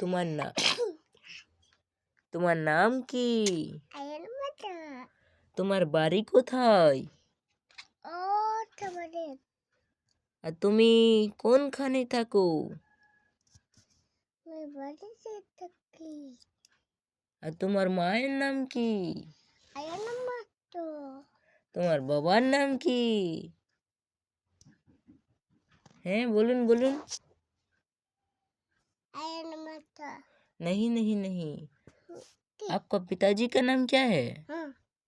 তোমার না তোমার নাম কি? তোমার বাড়ি কোথায়? আর তুমি কোনখানে থাকো? আর তোমার মায়ের নাম কি? তোমার বাবার নাম কি? হ্যাঁ বলুন বলুন। नहीं नहीं नहीं, आपका पिताजी का नाम क्या है?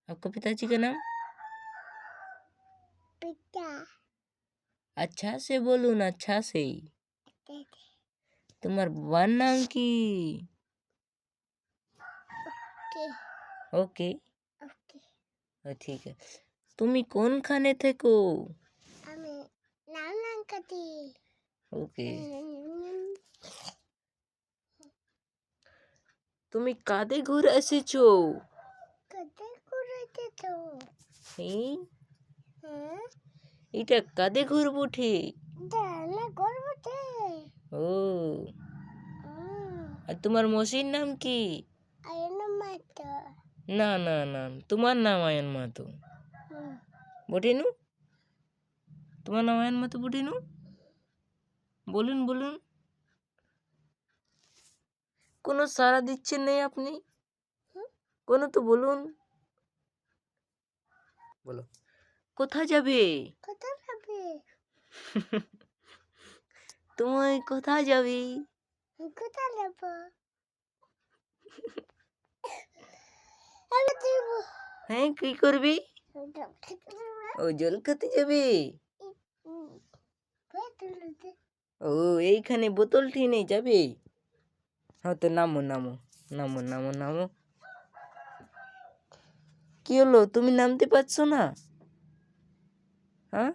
आपका पिताजी का नाम? अच्छा से बोलून, अच्छा से। তোমার বাবার নাম কি? ওকে ঠিক আছে। তুমি কোনখানে থেকো? ওকে। তুমি কাঁধে ঘুরে এসেছো? এটা কাঁধে ঘুরবো ঠিক? ও, আর তোমার মসির নাম কি? না না না, তোমার নাম আয়ন মাহাতো বটেনু? তোমার নাম আয়ন মাহাতো বটেনু? বলুন বলুন। কোনো সাড়া দিচ্ছেন নেই আপনি? কোনো তো বলুন। বলো। কোথায় যাবে? তুমি কোথায় যাবে? হ্যাঁ কি করবি? ও জল খেতে যাবে? ও এইখানে বোতলটি নেই, যাবে? হ্যাঁ তো নামো নামো নামো নামো নামো। কি হলো, তুমি নামতে পারছো না? হ্যাঁ,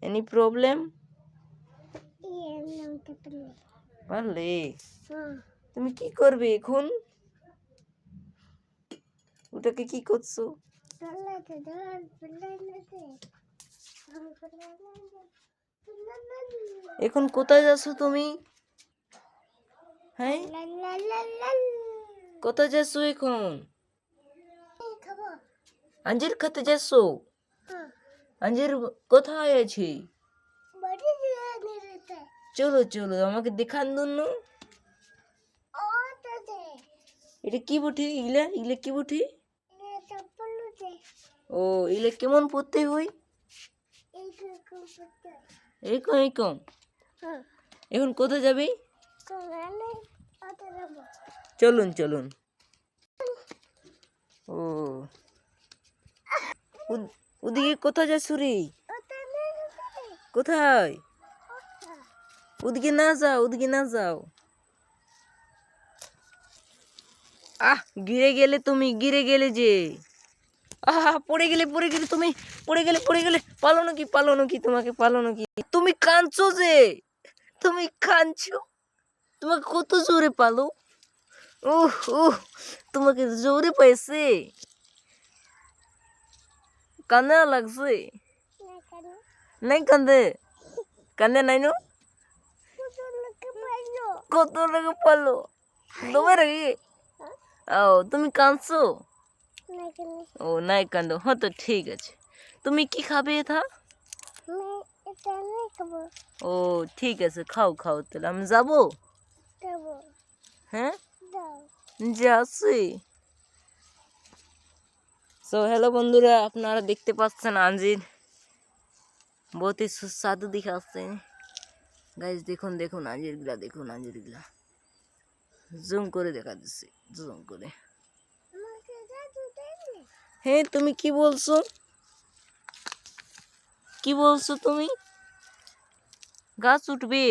এনি প্রবলেম? পারলে? তুমি কি করবে এখন? ওটাকে কি করছো? এখন কোথায় যাচ্ছ তুমি? হ্যাঁ, কোথায় যাচ্ছ এখন? আঞ্জির খেতে যাচ্ছ? আঞ্জির কোথায় আছে? চলো চলো, আমাকে দেখান জন্য। এটা কি বটি? ইলা ইলা কি বটি? ও, ইলা কেমন পড়তে হয়? এরকম এরকম। এখন কোথায় যাবি? চলুন চলুন। ও, ওদিকে কোথায় যাচ্ছ রে? কোথায়? ওদিকে না যাও, ওদিকে না যাও। গিরে গেলে তুমি, গিরে গেলে যে। পড়ে গেলে তুমি, পড়ে গেলে পালো নাকি তোমাকে, পালো নাকি? তুমি কাঁদছো যে, তুমি কাঁদছো, তোমাকে কত জোরে পালো। উহ উহ, তোমাকে জোরে পাইছে, কান্না লাগছে? নাই কান্দে, কান্দে নাই নো? কত লাগে পালো তোমার আগে? ও, তুমি কাঁদছো? ও নাই কান্দো, হ্যাঁ তো ঠিক আছে। তুমি কি খাবে এটা? ও ঠিক আছে, খাও খাও, তাহলে আমি যাবো? হ্যাঁ যাচ্ছি। সো হ্যালো বন্ধুরা, আপনারা দেখতে পাচ্ছেন আঞ্জির বহুত ही সুস্বাদু দেখাচ্ছে। গাইস দেখুন দেখুন আঞ্জির গুলা, দেখুন আঞ্জির গুলা জুম করে দেখা দিচ্ছি, জুম করে। হ্যাঁ তুমি কি বলছো? কি বলছো তুমি? গাছ উঠবে?